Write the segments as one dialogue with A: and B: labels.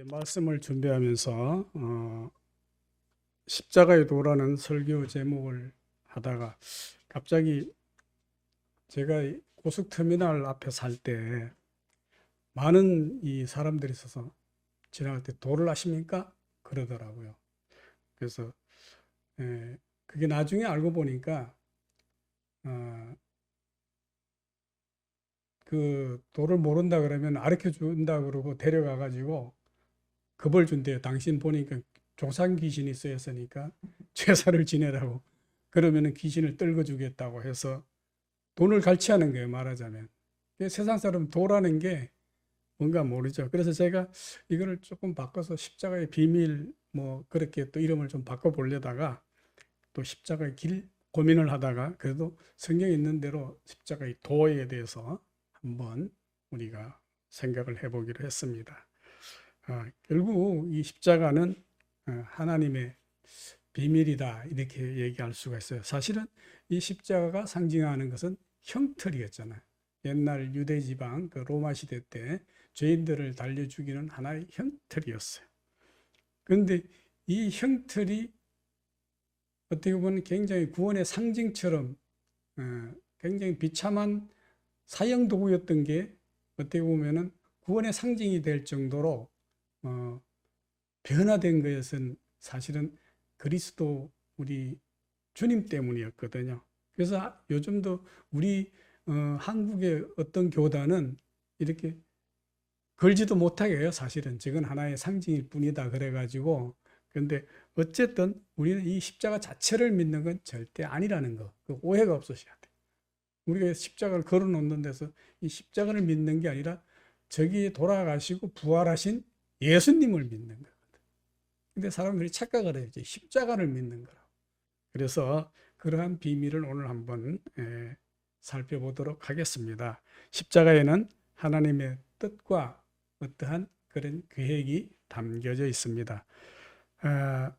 A: 이제 말씀을 준비하면서 십자가의 도라는 설교 제목을 하다가 갑자기 제가 고속터미널 앞에 살 때 많은 이 사람들이 있어서 지나갈 때 도를 아십니까? 그러더라고요. 그래서 그게 나중에 알고 보니까 어, 그 도를 모른다 그러면 가르쳐 준다 그러고 데려가 가지고 겁을 준대요. 당신 보니까 조상 귀신이 쓰였으니까 제사를 지내라고. 그러면은 귀신을 떨궈 주겠다고 해서 돈을 갈취하는 거예요, 말하자면. 세상 사람 도라는 게 뭔가 모르죠. 그래서 제가 이거를 조금 바꿔서 십자가의 비밀 뭐 그렇게 또 이름을 좀 바꿔 보려다가 또 십자가의 길 고민을 하다가 그래도 성경에 있는 대로 십자가의 도에 대해서 한번 우리가 생각을 해보기로 했습니다. 결국 이 십자가는 하나님의 비밀이다 이렇게 얘기할 수가 있어요. 사실은 이 십자가가 상징하는 것은 형틀이었잖아요. 옛날 유대 지방 그 로마 시대 때 죄인들을 달려 죽이는 하나의 형틀이었어요. 그런데 이 형틀이 어떻게 보면 굉장히 구원의 상징처럼 굉장히 비참한 사형 도구였던 게 어떻게 보면은 구원의 상징이 될 정도로 변화된 것은 사실은 그리스도 우리 주님 때문이었거든요. 그래서 요즘도 우리 한국의 어떤 교단은 이렇게 걸지도 못하게 해요. 사실은 저건 하나의 상징일 뿐이다 그래가지고. 그런데 어쨌든 우리는 이 십자가 자체를 믿는 건 절대 아니라는 거, 그 오해가 없으셔야 돼. 우리가 십자가를 걸어 놓는 데서 이 십자가를 믿는 게 아니라 저기 돌아가시고 부활하신 예수님을 믿는 거거든. 근데 사람들이 착각을 해요. 이제 십자가를 믿는 거라고. 그래서 그러한 비밀을 오늘 한번 살펴보도록 하겠습니다. 십자가에는 하나님의 뜻과 어떠한 그런 계획이 담겨져 있습니다.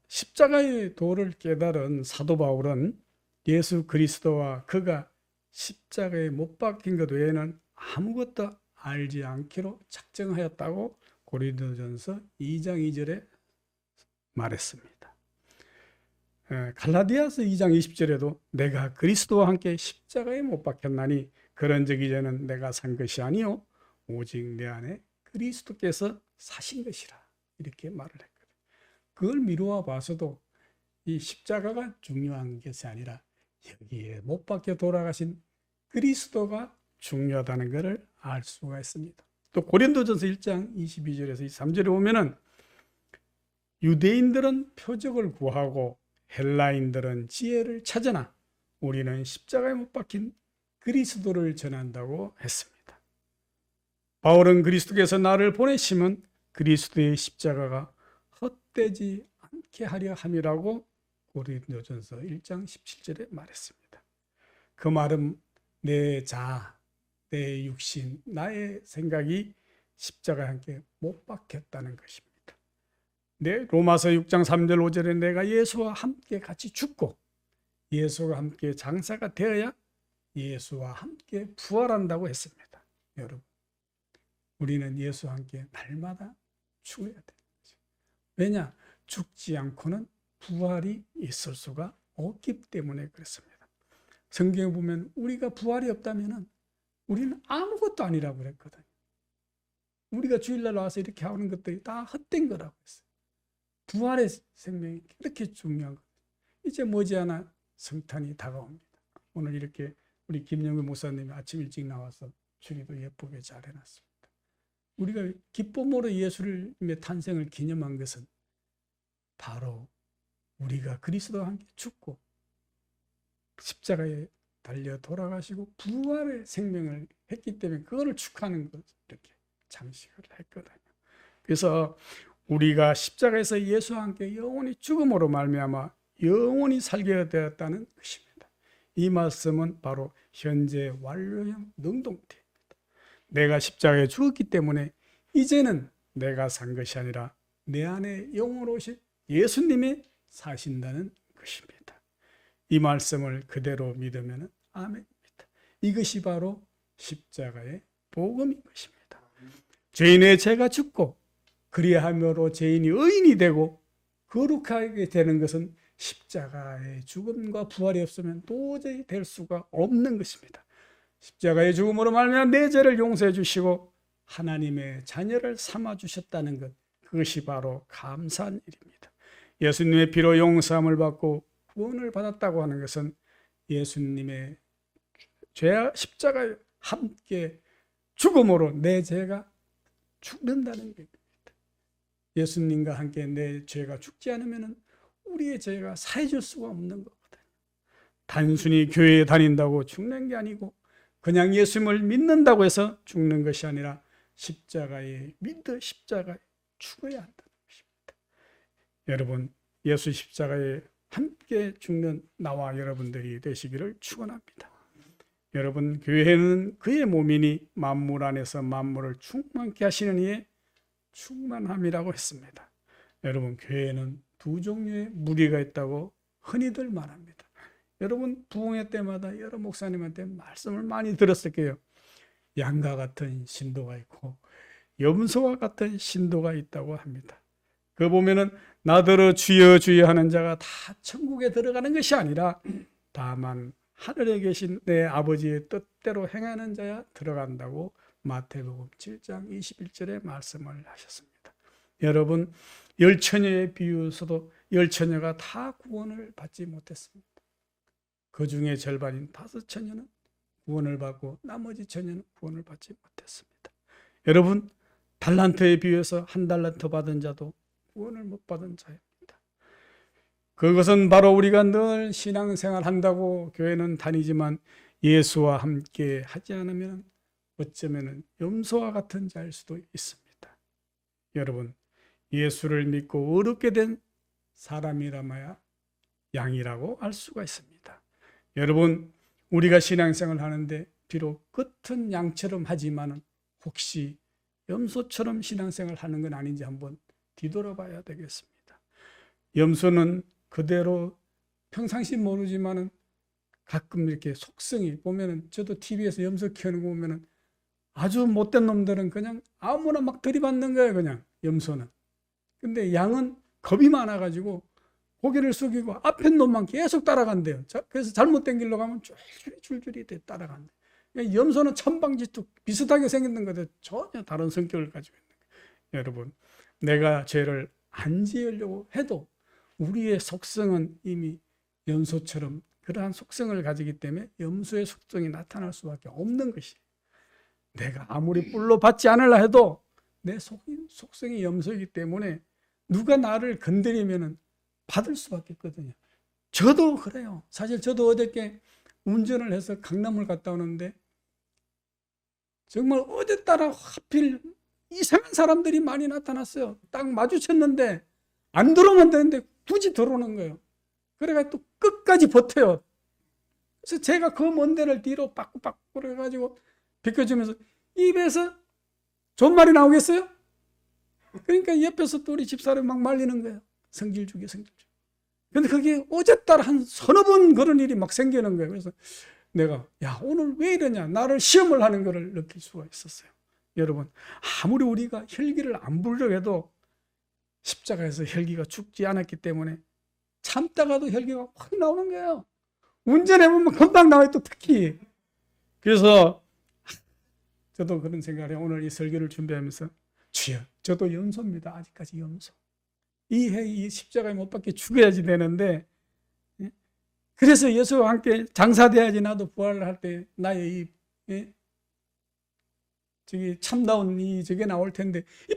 A: 십자가의 도를 깨달은 사도 바울은 예수 그리스도와 그가 십자가에 못 박힌 것 외에는 아무것도 알지 않기로 작정하였다고 고린도전서 2장 2절에 말했습니다. 갈라디아서 2장 20절에도 내가 그리스도와 함께 십자가에 못 박혔나니 그런즉 이제는 내가 산 것이 아니요 오직 내 안에 그리스도께서 사신 것이라 이렇게 말을 했거든요. 그걸 미루어 봐서도 이 십자가가 중요한 것이 아니라 여기에 못 박혀 돌아가신 그리스도가 중요하다는 것을 알 수가 있습니다. 또 고린도전서 1장 22절에서 23절에 보면은 유대인들은 표적을 구하고 헬라인들은 지혜를 찾으나 우리는 십자가에 못 박힌 그리스도를 전한다고 했습니다. 바울은 그리스도께서 나를 보내심은 그리스도의 십자가가 헛되지 않게 하려 함이라고 고린도전서 1장 17절에 말했습니다. 그 말은 내 자아, 내 육신, 나의 생각이 십자가에 함께 못 박혔다는 것입니다. 로마서 6장 3절 5절에 내가 예수와 함께 같이 죽고 예수와 함께 장사가 되어야 예수와 함께 부활한다고 했습니다. 여러분, 우리는 예수와 함께 날마다 죽어야 되는 거죠. 왜냐? 죽지 않고는 부활이 있을 수가 없기 때문에 그렇습니다. 성경에 보면 우리가 부활이 없다면 우리는 아무것도 아니라고 그랬거든요. 우리가 주일날 와서 이렇게 하는 것들이 다 헛된 거라고 했어요. 부활의 생명이 그렇게 중요한 거예요. 이제 머지않아 성탄이 다가옵니다. 오늘 이렇게 우리 김영규 목사님이 아침 일찍 나와서 추리도 예쁘게 잘 해놨습니다. 우리가 기쁨으로 예수님의 탄생을 기념한 것은 바로 우리가 그리스도와 함께 죽고 십자가에 달려 돌아가시고 부활의 생명을 했기 때문에 그거를 축하하는 것을 이렇게 장식을 했거든요. 그래서 우리가 십자가에서 예수와 함께 영원히 죽음으로 말미암아 영원히 살게 되었다는 것입니다. 이 말씀은 바로 현재 완료형 능동태입니다. 내가 십자가에 죽었기 때문에 이제는 내가 산 것이 아니라 내 안에 영으로 오신 예수님이 사신다는 것입니다. 이 말씀을 그대로 믿으면 아멘입니다. 이것이 바로 십자가의 복음인 것입니다. 죄인의 죄가 죽고 그리함으로 죄인이 의인이 되고 거룩하게 되는 것은 십자가의 죽음과 부활이 없으면 도저히 될 수가 없는 것입니다. 십자가의 죽음으로 말미암아 내 죄를 용서해 주시고 하나님의 자녀를 삼아 주셨다는 것, 그것이 바로 감사한 일입니다. 예수님의 피로 용서함을 받고 구원을 받았다고 하는 것은 예수님의 십자가에 함께 죽음으로 내 죄가 죽는다는 것입니다. 예수님과 함께 내 죄가 죽지 않으면 우리의 죄가 사해질 수가 없는 거거든요. 단순히 교회에 다닌다고 죽는 게 아니고 그냥 예수님을 믿는다고 해서 죽는 것이 아니라 십자가에 죽어야 한다는 것입니다. 여러분, 예수 십자가에 함께 죽는 나와 여러분들이 되시기를 축원합니다. 여러분, 교회는 그의 몸이니 만물 안에서 만물을 충만케 하시는 이의 충만함이라고 했습니다. 여러분, 교회에는 두 종류의 무리가 있다고 흔히들 말합니다. 여러분, 부흥회 때마다 여러 목사님한테 말씀을 많이 들었을 거예요. 양과 같은 신도가 있고 염소와 같은 신도가 있다고 합니다. 그 보면은 나더러 주여 주여 하는 자가 다 천국에 들어가는 것이 아니라 다만 하늘에 계신 내 아버지의 뜻대로 행하는 자야 들어간다고 마태복음 7장 21절에 말씀을 하셨습니다. 여러분, 열 처녀의 비유에서도 열 처녀가 다 구원을 받지 못했습니다. 그 중에 절반인 5 처녀는 구원을 받고 나머지 처녀는 구원을 받지 못했습니다. 여러분, 달란트에 비유해서 1 달란트 받은 자도 구원을 못 받은 자입니다. 그것은 바로 우리가 늘 신앙생활 한다고 교회는 다니지만 예수와 함께 하지 않으면 어쩌면 염소와 같은 자일 수도 있습니다. 여러분, 예수를 믿고 어렵게 된 사람이라마야 양이라고 알 수가 있습니다. 여러분, 우리가 신앙생활을 하는데 비록 겉은 양처럼 하지만 혹시 염소처럼 신앙생활을 하는 건 아닌지 한번 뒤돌아봐야 되겠습니다. 염소는 그대로 평상시 모르지만은 가끔 이렇게 속성이 보면은, 저도 TV에서 염소 키우는 거 보면은 아주 못된 놈들은 그냥 아무나 막 들이받는 거예요. 그냥 염소는. 근데 양은 겁이 많아가지고 고개를 숙이고 앞에 놈만 계속 따라간대요. 그래서 잘못된 길로 가면 줄줄이 따라간대요. 염소는 천방지축 비슷하게 생겼는 것도 전혀 다른 성격을 가지고 있는 거예요. 여러분, 내가 죄를 안 지으려고 해도 우리의 속성은 이미 염소처럼 그러한 속성을 가지기 때문에 염소의 속성이 나타날 수밖에 없는 것이에요. 내가 아무리 뿔로 받지 않으려 해도 내 속성이 염소이기 때문에 누가 나를 건드리면 받을 수밖에 없거든요. 저도 그래요. 사실 저도 어저께 운전을 해서 강남을 갔다 오는데 정말 어제 따라 하필 이상한 사람들이 많이 나타났어요. 딱 마주쳤는데 안 들어오면 되는데 굳이 들어오는 거예요. 그래가 또 끝까지 버텨요. 그래서 제가 그 먼 데를 뒤로 빠꾸빠꾸 해가지고 비켜주면서 입에서 존말이 나오겠어요? 그러니까 옆에서 또 우리 집사람이 막 말리는 거예요. 성질 주기. 근데 그게 어제 따라 한 서너 번 그런 일이 막 생기는 거예요. 그래서 내가 오늘 왜 이러냐, 나를 시험을 하는 것을 느낄 수가 있었어요. 여러분, 아무리 우리가 혈기를 안 부르려고 해도 십자가에서 혈기가 죽지 않았기 때문에 참다가도 혈기가 확 나오는 거예요. 운전해보면 금방 나와요, 또 특히. 그래서 저도 그런 생각을 해요. 오늘 이 설교를 준비하면서 주여, 저도 염소입니다. 아직까지 염소. 이 십자가에 못 박혀 죽어야지 되는데, 그래서 예수와 함께 장사돼야지 나도 부활을 할 때 나의 저기 참다운 저게 나올 텐데, 이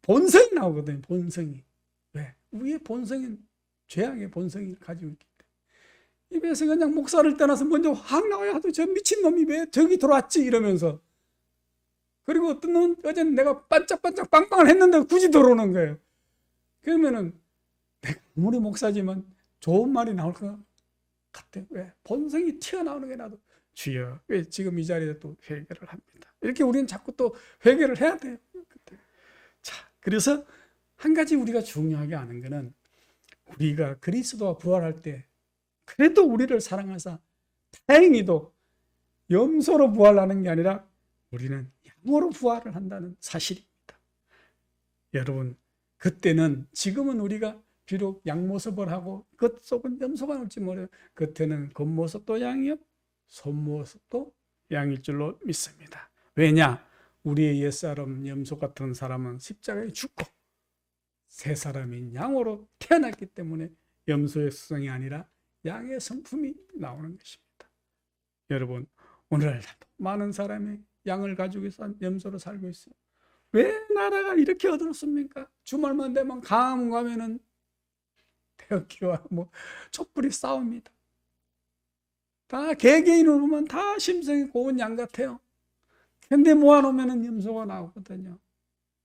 A: 본성이 나오거든요. 본성이. 왜? 우리의 본성은 죄악의 본성이 가지고 있기 때문에. 입에서 그냥 목사를 떠나서 먼저 확 나와야 하도 저 미친놈이 왜 저기 들어왔지 이러면서. 그리고 어떤 놈 어제는 내가 반짝반짝 빵빵을 했는데 굳이 들어오는 거예요. 그러면은 내가 아무리 목사지만 좋은 말이 나올 것 같아. 왜? 본성이 튀어나오는 게 나도 주여, 왜 지금 이 자리에 또 회개를 합니다. 이렇게 우리는 자꾸 또 회개를 해야 돼요. 자, 그래서 한 가지 우리가 중요하게 아는 거는 우리가 그리스도와 부활할 때 그래도 우리를 사랑하사 다행히도 염소로 부활하는 게 아니라 우리는 양으로 부활을 한다는 사실입니다. 여러분, 그때는, 지금은 우리가 비록 양모습을 하고 겉속은 염소가 올지 모르요. 그때는 겉모습도 양이요 속모습도 양일 줄로 믿습니다. 왜냐? 우리의 옛사람 염소 같은 사람은 십자가에 죽고 새 사람인 양으로 태어났기 때문에 염소의 수성이 아니라 양의 성품이 나오는 것입니다. 여러분, 오늘날도 많은 사람이 양을 가지고 염소로 살고 있어요. 왜 나라가 이렇게 어둡습니까? 주말만 되면 강 가면은 태극기와 촛불이 싸웁니다. 다 개개인으로만 다 심성이 고운 양 같아요. 근데 모아놓으면 염소가 나오거든요.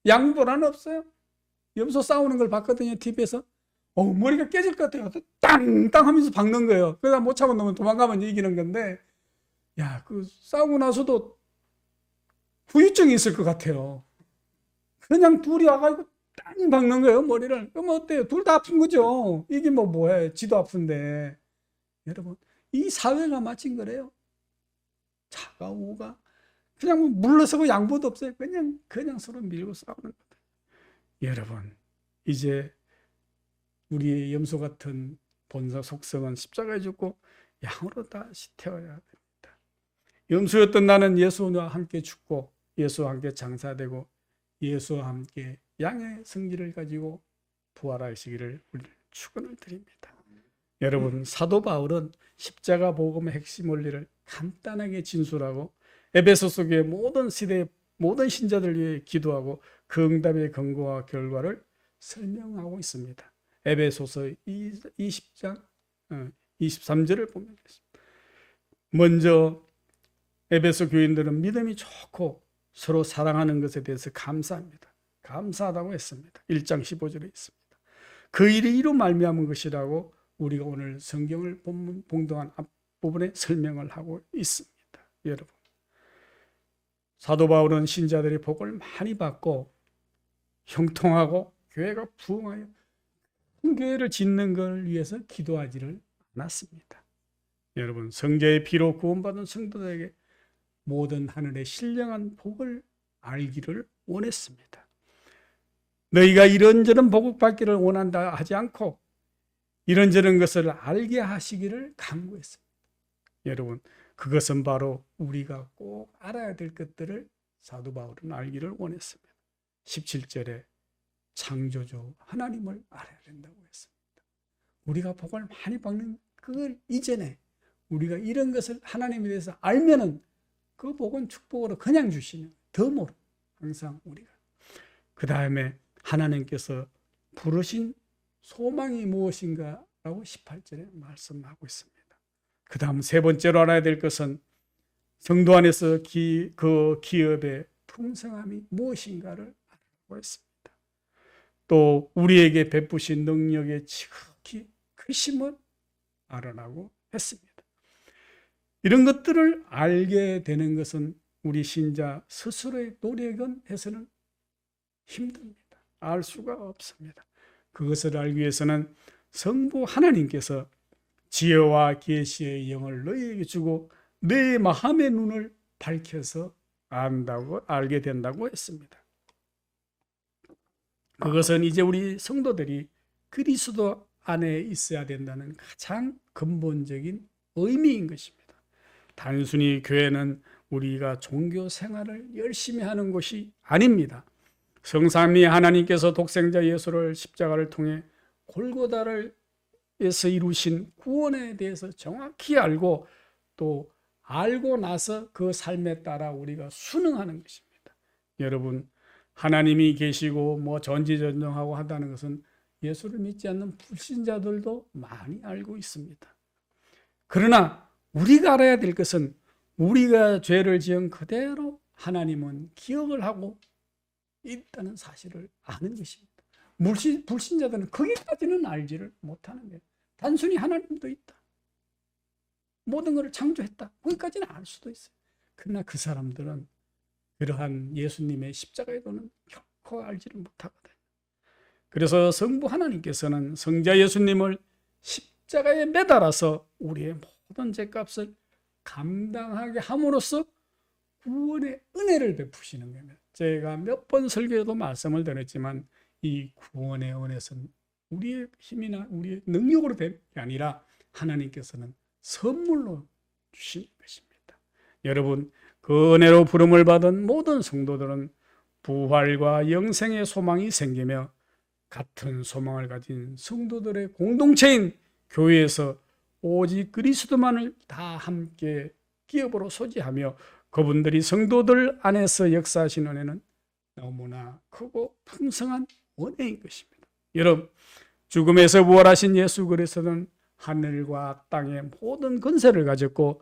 A: 양보란 없어요. 염소 싸우는 걸 봤거든요, TV에서. 머리가 깨질 것 같아요. 땅땅 하면서 박는 거예요. 그러다 못 참고 놓으면 도망가면 이기는 건데, 야, 그 싸우고 나서도 후유증이 있을 것 같아요. 그냥 둘이 와가지고 땅 박는 거예요, 머리를. 그럼 어때요? 둘 다 아픈 거죠. 이게 뭐해? 지도 아픈데. 여러분, 이 사회가 마친 거래요. 차가 우가 그냥 물러서고 양보도 없어요. 그냥 서로 밀고 싸우는 거다. 여러분, 이제 우리의 염소 같은 본사 속성은 십자가에 죽고 양으로 다시 태워야 됩니다. 염소였던 나는 예수와 함께 죽고 예수와 함께 장사되고 예수와 함께 양의 성질을 가지고 부활하시기를 우리를 축원을 드립니다. 여러분, 사도 바울은 십자가 복음의 핵심 원리를 간단하게 진술하고 에베소서 교회 모든 시대의 모든 신자들 위해 기도하고 그 응답의 근거와 결과를 설명하고 있습니다. 에베소서 20장 23절을 보면 되겠습니다. 먼저 에베소 교인들은 믿음이 좋고 서로 사랑하는 것에 대해서 감사합니다. 감사하다고 했습니다. 1장 15절에 있습니다. 그 일이 이로 말미암은 것이라고 우리가 오늘 성경을 봉독한 앞부분에 설명을 하고 있습니다. 여러분, 사도 바울은 신자들이 복을 많이 받고 형통하고 교회가 부흥하여 교회를 짓는 걸 위해서 기도하지를 않았습니다. 여러분, 성자의 피로 구원받은 성도들에게 모든 하늘의 신령한 복을 알기를 원했습니다. 너희가 이런저런 복을 받기를 원한다 하지 않고 이런저런 것을 알게 하시기를 간구했습니다. 여러분, 그것은 바로 우리가 꼭 알아야 될 것들을 사도 바울은 알기를 원했습니다. 17절에 창조주 하나님을 알아야 된다고 했습니다. 우리가 복을 많이 받는 그걸 이전에 우리가 이런 것을 하나님에 대해서 알면은 그 복은 축복으로 그냥 주시는 더 모르. 항상 우리가 그 다음에 하나님께서 부르신 소망이 무엇인가라고 18절에 말씀하고 있습니다. 그 다음 세 번째로 알아야 될 것은 성도 안에서 그 기업의 풍성함이 무엇인가를 알아보고 있습니다. 또 우리에게 베푸신 능력의 지극히 크심을 알아나고 했습니다. 이런 것들을 알게 되는 것은 우리 신자 스스로의 노력은 해서는 힘듭니다. 알 수가 없습니다. 그것을 알기 위해서는 성부 하나님께서 지혜와 계시의 영을 너희에게 주고 내 마음의 눈을 밝혀서 알게 된다고 했습니다. 그것은 이제 우리 성도들이 그리스도 안에 있어야 된다는 가장 근본적인 의미인 것입니다. 단순히 교회는 우리가 종교 생활을 열심히 하는 곳이 아닙니다. 성삼위 하나님께서 독생자 예수를 십자가를 통해 골고다에서 이루신 구원에 대해서 정확히 알고 또 알고 나서 그 삶에 따라 우리가 순응하는 것입니다. 여러분, 하나님이 계시고 전지전능하고 하다는 것은 예수를 믿지 않는 불신자들도 많이 알고 있습니다. 그러나 우리가 알아야 될 것은 우리가 죄를 지은 그대로 하나님은 기억을 하고 있다는 사실을 아는 것입니다. 불신자들은 거기까지는 알지를 못하는 거예요. 단순히 하나님도 있다, 모든 것을 창조했다, 거기까지는 알 수도 있어요. 그러나 그 사람들은 그러한 예수님의 십자가의 도는 결코 알지를 못하거든요. 그래서 성부 하나님께서는 성자 예수님을 십자가에 매달아서 우리의 모든 죄값을 감당하게 함으로써 구원의 은혜를 베푸시는 겁니다. 제가 몇 번 설교에도 말씀을 드렸지만 이 구원의 은혜는 우리의 힘이나 우리의 능력으로 된 게 아니라 하나님께서는 선물로 주신 것입니다. 여러분, 그 은혜로 부름을 받은 모든 성도들은 부활과 영생의 소망이 생기며 같은 소망을 가진 성도들의 공동체인 교회에서 오직 그리스도만을 다 함께 기업으로 소지하며 그분들이 성도들 안에서 역사하신 은혜는 너무나 크고 풍성한 은혜인 것입니다. 여러분, 죽음에서 부활하신 예수 그리스도는 하늘과 땅의 모든 권세를 가졌고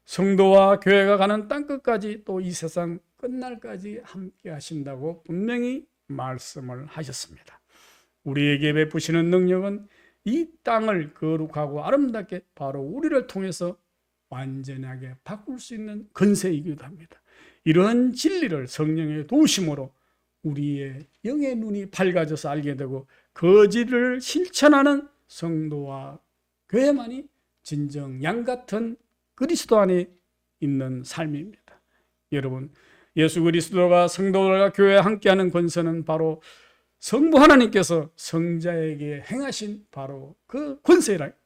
A: 성도와 교회가 가는 땅끝까지 또 이 세상 끝날까지 함께 하신다고 분명히 말씀을 하셨습니다. 우리에게 베푸시는 능력은 이 땅을 거룩하고 아름답게 바로 우리를 통해서 완전하게 바꿀 수 있는 권세이기도 합니다. 이러한 진리를 성령의 도우심으로 우리의 영의 눈이 밝아져서 알게 되고 그 진리를 실천하는 성도와 교회만이 진정 양 같은 그리스도 안에 있는 삶입니다. 여러분, 예수 그리스도가 성도들과 교회와 함께하는 권세는 바로 성부 하나님께서 성자에게 행하신 바로 그 권세랍니다.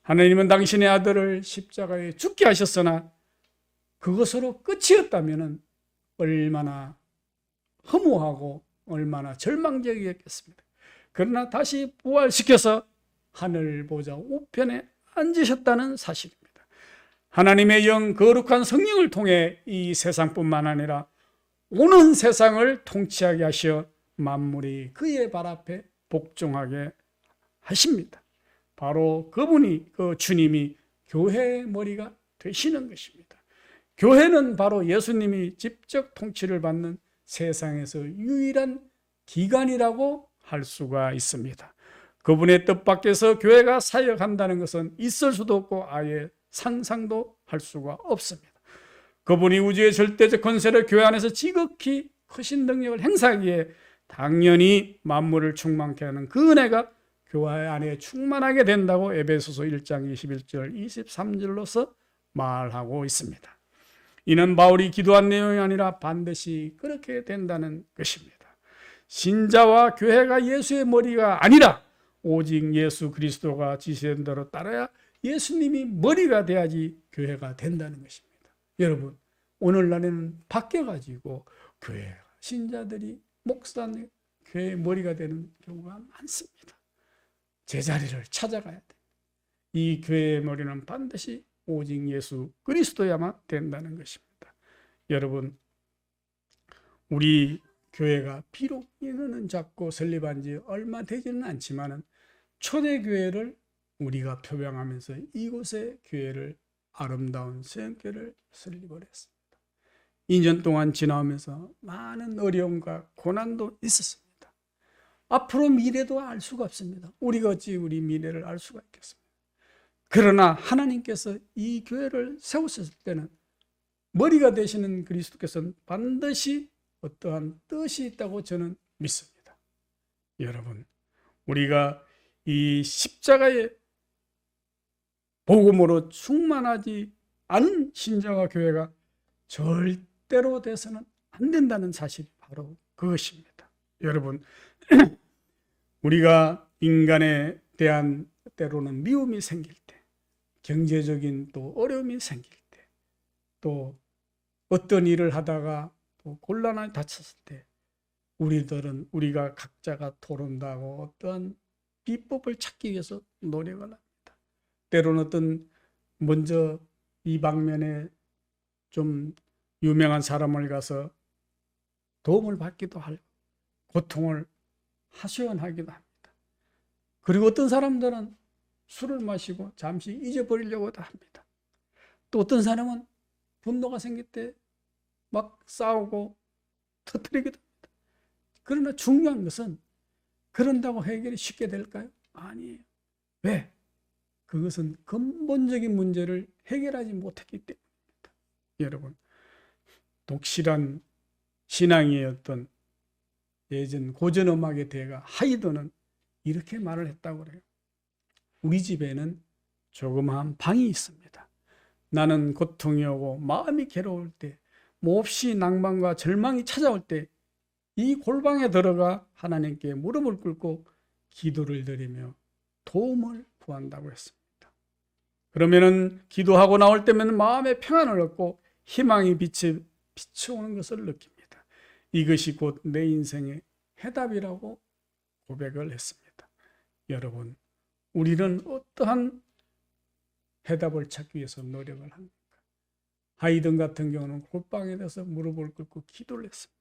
A: 하나님은 당신의 아들을 십자가에 죽게 하셨으나 그것으로 끝이었다면 얼마나 허무하고 얼마나 절망적이었겠습니까? 그러나 다시 부활시켜서 하늘 보좌 우편에 앉으셨다는 사실입니다. 하나님의 영 거룩한 성령을 통해 이 세상뿐만 아니라 오는 세상을 통치하게 하시어 만물이 그의 발 앞에 복종하게 하십니다. 바로 그분이, 그 주님이 교회의 머리가 되시는 것입니다. 교회는 바로 예수님이 직접 통치를 받는 세상에서 유일한 기관이라고 할 수가 있습니다. 그분의 뜻 밖에서 교회가 사역한다는 것은 있을 수도 없고 아예 상상도 할 수가 없습니다. 그분이 우주의 절대적 권세를 교회 안에서 지극히 크신 능력을 행사하기에 당연히 만물을 충만케 하는 그 은혜가 교회 안에 충만하게 된다고 에베소서 1장 21절 23절로서 말하고 있습니다. 이는 바울이 기도한 내용이 아니라 반드시 그렇게 된다는 것입니다. 신자와 교회가 예수의 머리가 아니라 오직 예수 그리스도가 지시된 대로 따라야 예수님이 머리가 돼야지 교회가 된다는 것입니다. 여러분, 오늘날에는 바뀌어가지고 교회 신자들이 목사님 교회의 머리가 되는 경우가 많습니다. 제자리를 찾아가야 돼. 이 교회의 머리는 반드시 오직 예수 그리스도야만 된다는 것입니다. 여러분, 우리 교회가 비록 인원은 작고 설립한 지 얼마 되지는 않지만 초대교회를 우리가 표방하면서 이곳의 교회를 아름다운 새교회를 설립을 했습니다. 2년 동안 지나오면서 많은 어려움과 고난도 있었습니다. 앞으로 미래도 알 수가 없습니다. 우리가 어찌 우리 미래를 알 수가 있겠습니까? 그러나 하나님께서 이 교회를 세우셨을 때는 머리가 되시는 그리스도께서는 반드시 어떠한 뜻이 있다고 저는 믿습니다. 여러분, 우리가 이 십자가의 복음으로 충만하지 않은 신자와 교회가 절대로 돼서는 안 된다는 사실이 바로 그것입니다. 여러분, 우리가 인간에 대한 때로는 미움이 생길 때, 경제적인 또 어려움이 생길 때, 또 어떤 일을 하다가 또 곤란에 닥쳤을 때 우리들은 우리가 각자가 토론하고 어떠한 비법을 찾기 위해서 노력을 합니다. 때로는 어떤 먼저 이 방면에 좀 유명한 사람을 가서 도움을 받기도 하고 고통을 하소연하기도 합니다. 그리고 어떤 사람들은 술을 마시고 잠시 잊어버리려고도 합니다. 또 어떤 사람은 분노가 생길 때 막 싸우고 터뜨리기도 합니다. 그러나 중요한 것은 그런다고 해결이 쉽게 될까요? 아니에요. 왜? 그것은 근본적인 문제를 해결하지 못했기 때문입니다. 여러분, 독실한 신앙의 어떤 예전 고전음악의 대가 하이드는 이렇게 말을 했다고 그래요. 우리 집에는 조그마한 방이 있습니다. 나는 고통이 오고 마음이 괴로울 때, 몹시 낭만과 절망이 찾아올 때 이 골방에 들어가 하나님께 무릎을 꿇고 기도를 드리며 도움을 구한다고 했습니다. 그러면은 기도하고 나올 때면 마음의 평안을 얻고 희망이 비춰오는 것을 느낍니다. 이것이 곧 내 인생의 해답이라고 고백을 했습니다. 여러분, 우리는 어떠한 해답을 찾기 위해서 노력을 합니까? 하이든 같은 경우는 골방에 대해서 무릎을 꿇고 기도를 했습니다.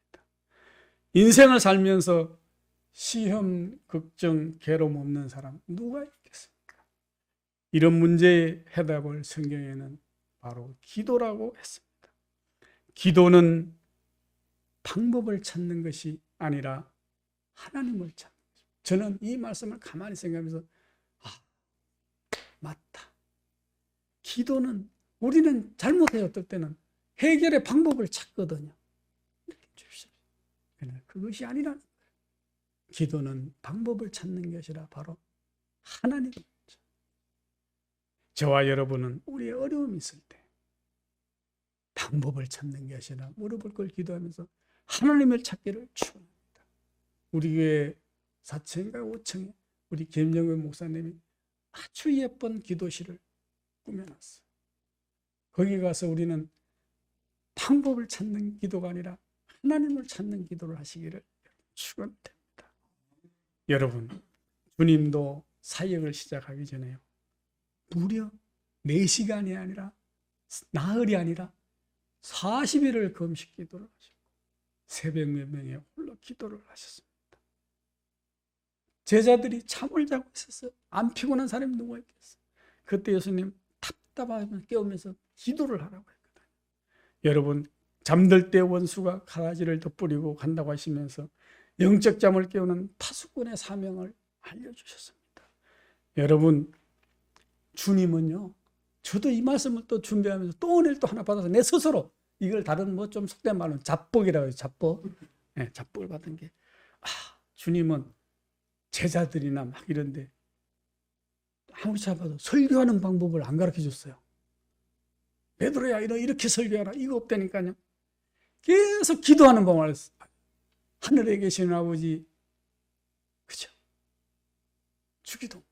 A: 인생을 살면서 시험, 걱정, 괴로움 없는 사람 누가 있겠습니까? 이런 문제의 해답을 성경에는 바로 기도라고 했습니다. 기도는 방법을 찾는 것이 아니라 하나님을 찾는 것입니다. 저는 이 말씀을 가만히 생각하면서 맞다. 기도는 우리는 잘못해요. 어떨 때는 해결의 방법을 찾거든요. 이렇게 주십시오. 그것이 아니라 기도는 방법을 찾는 것이라 바로 하나님을 찾는. 저와 여러분은 우리의 어려움이 있을 때 방법을 찾는 것이나 무릎을 꿇고 기도하면서 하나님을 찾기를 축원합니다. 우리 교회 4층인가 5층에 우리 김영근 목사님이 아주 예쁜 기도실을 꾸며놨어요. 거기 가서 우리는 방법을 찾는 기도가 아니라 하나님을 찾는 기도를 하시기를 축원됩니다. 여러분, 주님도 사역을 시작하기 전에요. 무려 4시간이 아니라 나흘이 아니라 40일을 금식 기도를 하셨고 새벽 몇 명에 홀로 기도를 하셨습니다. 제자들이 잠을 자고 있었어요. 안 피곤한 사람이 누가 있겠어요? 그때 예수님 답답하면 깨우면서 기도를 하라고 했거든요. 여러분, 잠들 때 원수가 가라지를 덧뿌리고 간다고 하시면서 영적 잠을 깨우는 파수꾼의 사명을 알려주셨습니다. 여러분, 주님은요, 저도 이 말씀을 또 준비하면서 또 은혜를 또 하나 받아서 내 스스로 이걸 다른 뭐 좀 속된 말로 잡복이라고 해요. 잡복. 네, 잡복을 받은 게 주님은 제자들이나 막 이런데 아무리 잡아도 설교하는 방법을 안 가르쳐 줬어요. 베드로야 이렇게 설교하라 이거 없다니까요. 계속 기도하는 방법을 했어요. 하늘에 계시는 아버지, 그죠? 주기도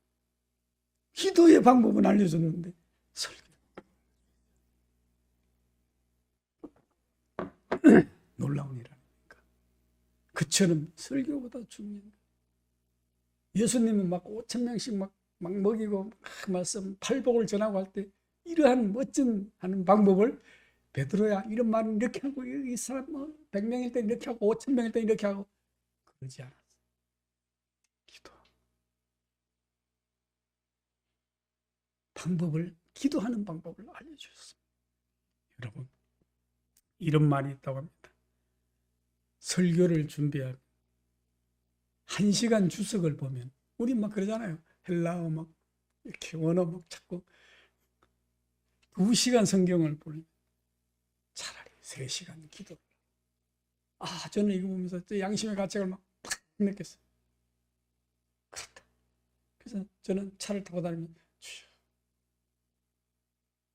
A: 기도의 방법은 알려줬는데 설교 놀라운 일 아닙니까? 그처럼 설교보다 중요한 거예요. 예수님은 막 5,000명씩 막 먹이고 막 말씀 팔복을 전하고 할 때 이러한 멋진 하는 방법을 베드로야 이런 말은 이렇게 하고 이 사람 뭐 100명일 때 이렇게 하고 5,000명일 때 이렇게 하고 그러지 않았어요. 기도 방법을 기도하는 방법을 알려주셨습니다. 여러분, 이런 말이 있다고 합니다. 설교를 준비할 1시간 주석을 보면 우리 막 그러잖아요. 헬라어 막 이렇게 원어 막 찾고 2시간 성경을 보면 차라리 3시간 기도를. 저는 이거 보면서 양심의 가책을 막 팍 느꼈어요. 그렇다. 그래서 저는 차를 타고 다니면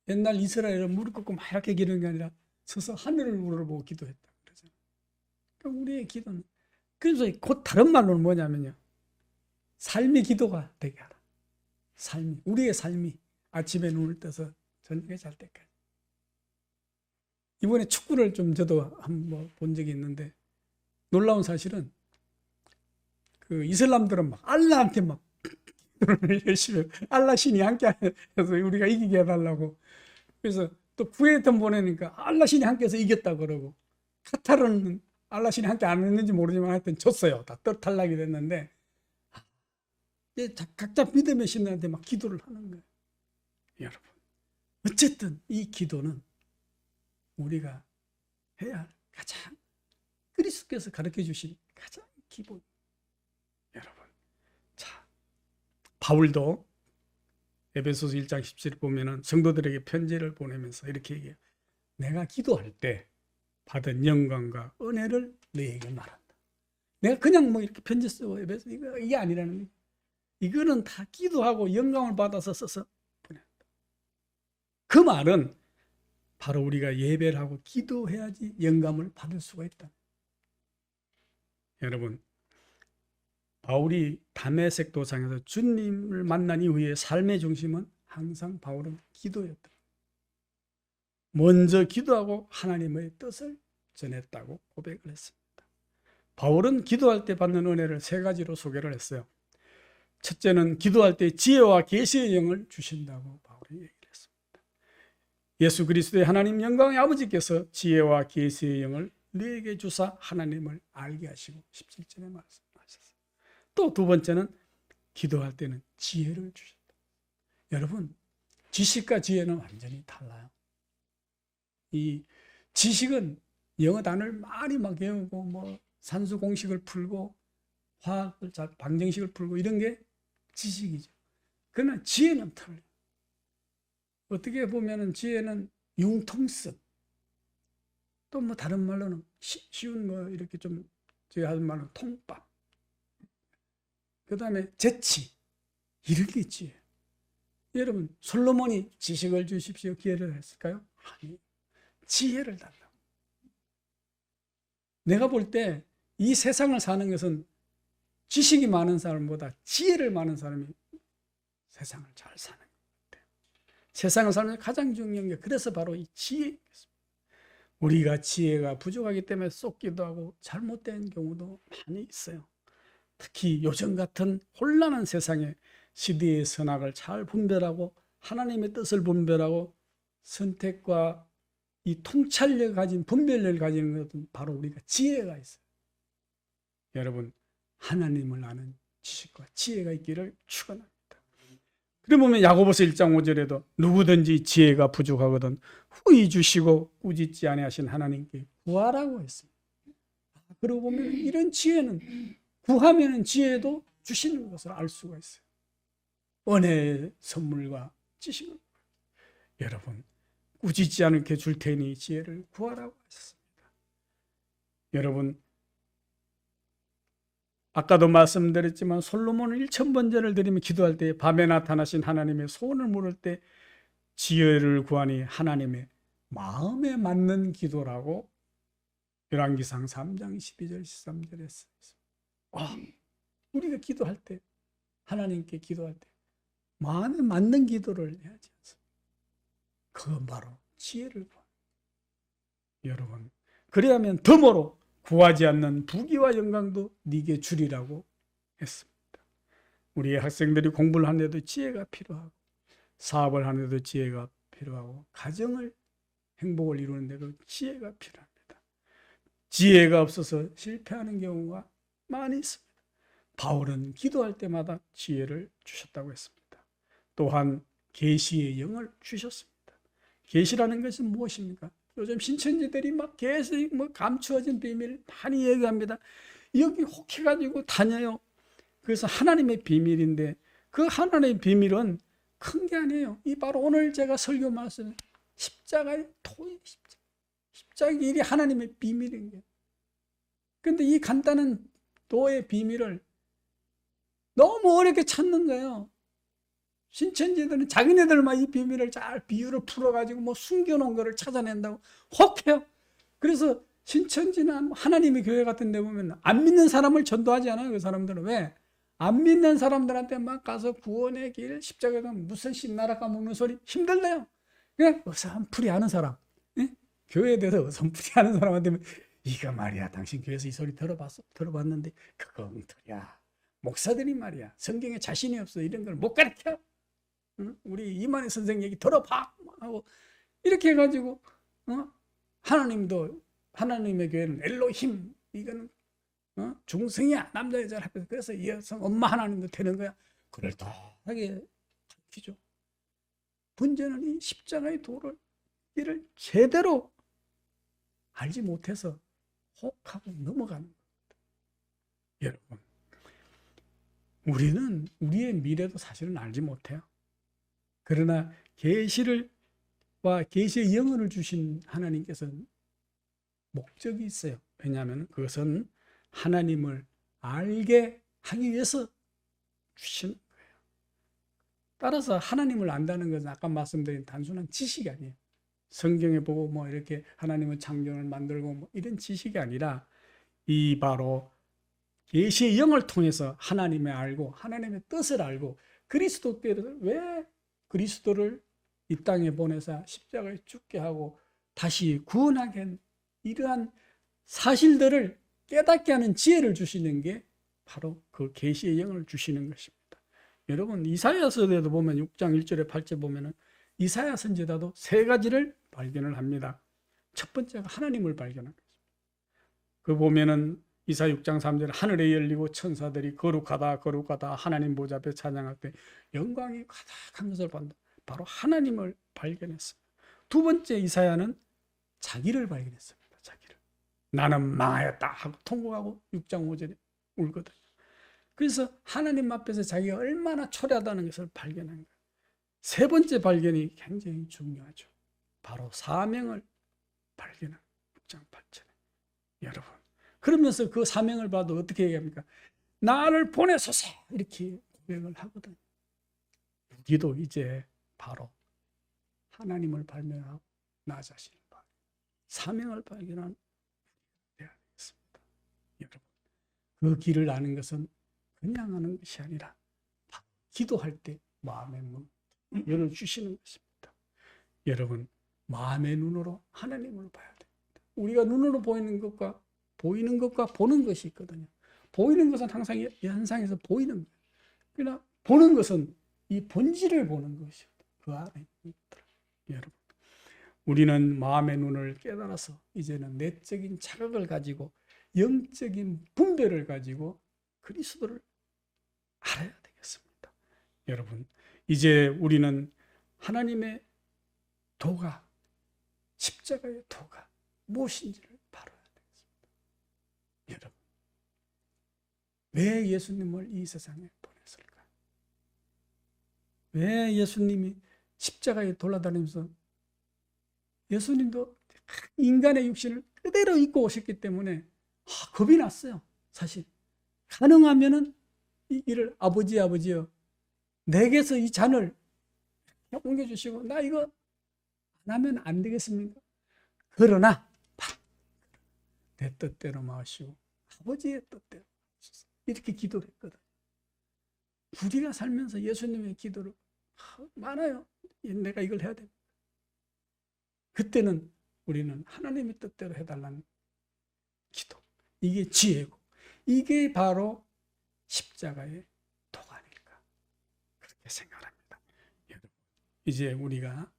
A: 옛날 이스라엘은 무릎 꿇고 막 이렇게 기도하는 게 아니라 서서 하늘을 우러러보고 기도했다. 그러잖아요. 그러니까 우리의 기도는 그래서 곧 다른 말로는 뭐냐면요. 삶의 기도가 되게 하라. 우리의 삶이 아침에 눈을 떠서 저녁에 잘 때까지. 이번에 축구를 좀 저도 한번 본 적이 있는데 놀라운 사실은 그 이슬람들은 막 알라한테 막 열심히 알라 신이 함께 해서 우리가 이기게 해달라고. 그래서 또 쿠웨이트 보내니까 알라 신이 함께해서 이겼다 그러고 카타르는 알라 신이 함께 안 했는지 모르지만 하여튼 졌어요. 다 탈락이 됐는데 각자 믿음의 신들한테 막 기도를 하는 거예요. 여러분, 어쨌든 이 기도는 우리가 해야 할 가장 그리스도께서 가르쳐 주신 가장 기본. 여러분, 자, 바울도 에베소서 1장 17절 보면은 성도들에게 편지를 보내면서 이렇게 얘기해요. 내가 기도할 때 받은 영광과 은혜를 너에게 말한다. 내가 그냥 뭐 이렇게 편지 쓰고 에베소 이게 아니라는 거예요. 이거는 다 기도하고 영광을 받아서 써서 보낸다. 그 말은 바로 우리가 예배를 하고 기도해야지 영감을 받을 수가 있다. 여러분, 바울이 다메섹 도상에서 주님을 만난 이후에 삶의 중심은 항상 바울은 기도였다. 먼저 기도하고 하나님의 뜻을 전했다고 고백을 했습니다. 바울은 기도할 때 받는 은혜를 세 가지로 소개를 했어요. 첫째는 기도할 때 지혜와 계시의 영을 주신다고 바울이 얘기를 했습니다. 예수 그리스도의 하나님 영광의 아버지께서 지혜와 계시의 영을 너에게 주사 하나님을 알게 하시고 17절에 말씀하셨어요. 또 두 번째는 기도할 때는 지혜를 주신다. 여러분, 지식과 지혜는 완전히 달라요. 이 지식은 영어 단어를 많이 막 외우고 뭐 산수 공식을 풀고 화학을 방정식을 풀고 이런 게 지식이죠. 그러나 지혜는 틀려요. 어떻게 보면은 지혜는 융통성, 또 뭐 다른 말로는 쉬운 뭐 이렇게 좀 제가 하는 말로 통밥, 그 다음에 재치, 이런 게 지혜. 여러분, 솔로몬이 지식을 주십시오 기회를 했을까요? 아니, 지혜를 달라고. 내가 볼 때 이 세상을 사는 것은 지식이 많은 사람보다 지혜를 많은 사람이 세상을 잘 사는 것 같아요. 세상을 살면서 가장 중요한 게 그래서 바로 이 지혜입니다. 우리가 지혜가 부족하기 때문에 쏟기도 하고 잘못된 경우도 많이 있어요. 특히 요즘 같은 혼란한 세상에 시대의 선악을 잘 분별하고 하나님의 뜻을 분별하고 선택과 이 통찰력을 가진 분별력을 가지는 것은 바로 우리가 지혜가 있어요. 여러분, 하나님을 아는 지식과 지혜가 있기를 축원합니다. 그래 보면 야고보서 1장 5절에도 누구든지 지혜가 부족하거든 후히 주시고 꾸짖지 아니하신 하나님께 구하라고 했습니다. 그러고 보면 이런 지혜는 구하면 지혜도 주시는 것을 알 수가 있어요. 은혜의 선물과 지식을. 여러분, 꾸짖지 않게 줄 테니 지혜를 구하라고 하셨습니다. 여러분, 아까도 말씀드렸지만 솔로몬은 1000번제를 드리며 기도할 때 밤에 나타나신 하나님의 소원을 물을 때 지혜를 구하니 하나님의 마음에 맞는 기도라고 열왕기상 3장 12절 13절에 했습니다. 우리가 기도할 때, 하나님께 기도할 때 마음에 맞는 기도를 해야지 않습니까? 그건 바로 지혜를 구하는. 여러분, 그래야면 덤으로 구하지 않는 부귀와 영광도 네게 주리라고 했습니다. 우리 학생들이 공부를 하는데도 지혜가 필요하고 사업을 하는데도 지혜가 필요하고 가정을 행복을 이루는데 그 지혜가 필요합니다. 지혜가 없어서 실패하는 경우가 많이 있습니다. 바울은 기도할 때마다 지혜를 주셨다고 했습니다. 또한 계시의 영을 주셨습니다. 계시라는 것은 무엇입니까? 요즘 신천지들이 막 계속 뭐 감추어진 비밀 많이 얘기합니다. 여기 혹해가지고 다녀요. 그래서 하나님의 비밀인데 그 하나님의 비밀은 큰 게 아니에요. 이 바로 오늘 제가 설교 말씀 십자가의 토의 십자가의 일이 하나님의 비밀인 게. 근데 이 간단한 도의 비밀을 너무 어렵게 찾는 거예요. 신천지들은 자기네들만 이 비밀을 잘 비유를 풀어가지고 뭐 숨겨놓은 거를 찾아낸다고 혹해요. 그래서 신천지나 하나님의 교회 같은 데 보면 안 믿는 사람을 전도하지 않아요. 그 사람들은. 왜? 안 믿는 사람들한테 막 가서 구원의 길, 십자가가 무슨 신나라 까먹는 소리 힘들대요. 그냥 어선풀이 하는 사람, 예? 교회에 대해서 어선풀이 하는 사람한테 이거 말이야, 당신 교회에서 이 소리 들어봤어? 들어봤는데 그거 엉터리야. 목사들이 말이야, 성경에 자신이 없어, 이런 걸 못 가르쳐. 우리 이만희 선생 얘기 들어봐 하고 이렇게 해가지고 하나님도, 하나님의 교회는 엘로힘, 이거는 중성이야, 남자 여자를 합해서. 그래서 이 여성 엄마 하나님도 되는 거야. 그럴듯하게 가르치죠. 문제는 이 십자가의 도를 이를 제대로 알지 못해서 혹하고 넘어가는 겁니다. 여러분, 우리는 우리의 미래도 사실은 알지 못해요. 그러나 계시와 계시의 영혼을 주신 하나님께서는 목적이 있어요. 왜냐하면 그것은 하나님을 알게 하기 위해서 주신 거예요. 따라서 하나님을 안다는 것은 아까 말씀드린 단순한 지식이 아니에요. 성경에 보고 뭐 이렇게 하나님은 창조를 만들고 뭐 이런 지식이 아니라 이 바로 계시의 영을 통해서 하나님을 알고 하나님의 뜻을 알고 그리스도께서 왜 그리스도를 이 땅에 보내서 십자가에 죽게 하고 다시 구원하게 한 이러한 사실들을 깨닫게 하는 지혜를 주시는 게 바로 그 계시의 영을 주시는 것입니다. 여러분 이사야서에도 보면 6장 1절에 8절 보면은 이사야 선지자도 세 가지를 발견을 합니다. 첫 번째가 하나님을 발견한 것입니다. 그 보면은 이사 6장 3절 하늘에 열리고 천사들이 거룩하다 거룩하다 하나님 보좌 앞에 찬양할 때 영광이 가득한 것을 본다. 바로 하나님을 발견했습니다. 두 번째 이사야는 자기를 발견했습니다. 자기를. 나는 망하였다 하고 통곡하고 6장 5절에 울거든요. 그래서 하나님 앞에서 자기가 얼마나 초라하다는 것을 발견한 거예요. 세 번째 발견이 굉장히 중요하죠. 바로 사명을 발견한 6장 8절에. 여러분 그러면서 그 사명을 봐도 어떻게 얘기합니까? 나를 보내소서 이렇게 고백을 하거든요. 우리도 이제 바로 하나님을 발견하고 나 자신을 발견, 사명을 발견한 되어야 되겠습니다. 여러분 그 길을 아는 것은 그냥 하는 것이 아니라 기도할 때 마음의 문 열어주시는 것입니다. 여러분 마음의 눈으로 하나님을 봐야 됩니다. 우리가 눈으로 보이는 것과 보는 것이 있거든요. 보이는 것은 항상 현상에서 보이는 거예요. 그러나 보는 것은 이 본질을 보는 것이요. 그 안에 있더라. 여러분, 우리는 마음의 눈을 깨달아서 이제는 내적인 자각을 가지고 영적인 분별을 가지고 그리스도를 알아야 되겠습니다. 여러분, 이제 우리는 하나님의 도가, 십자가의 도가 무엇인지를 바로 여러분, 왜 예수님을 이 세상에 보냈을까? 왜 예수님이 십자가에 돌아다니면서 예수님도 인간의 육신을 그대로 입고 오셨기 때문에 겁이 났어요. 사실 가능하면은 이 일을 아버지여 내게서 이 잔을 옮겨주시고 나 이거 안 하면 안 되겠습니까? 그러나 내 뜻대로 마시고 아버지의 뜻대로 이렇게 기도를 했거든. 우리가 살면서 예수님의 기도를 많아요. 내가 이걸 해야 됩니다. 그때는 우리는 하나님의 뜻대로 해달라는 기도. 이게 지혜고 이게 바로 십자가의 도가 아닐까 그렇게 생각합니다. 여러분, 이제 우리가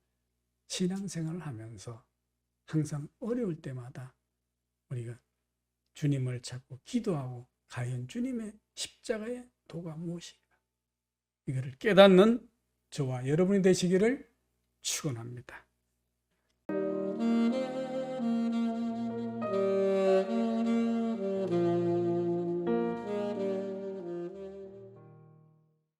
A: 신앙생활을 하면서 항상 어려울 때마다 우리가 주님을 찾고 기도하고 과연 주님의 십자가의 도가 무엇인가 이거를 깨닫는 저와 여러분이 되시기를 축원합니다.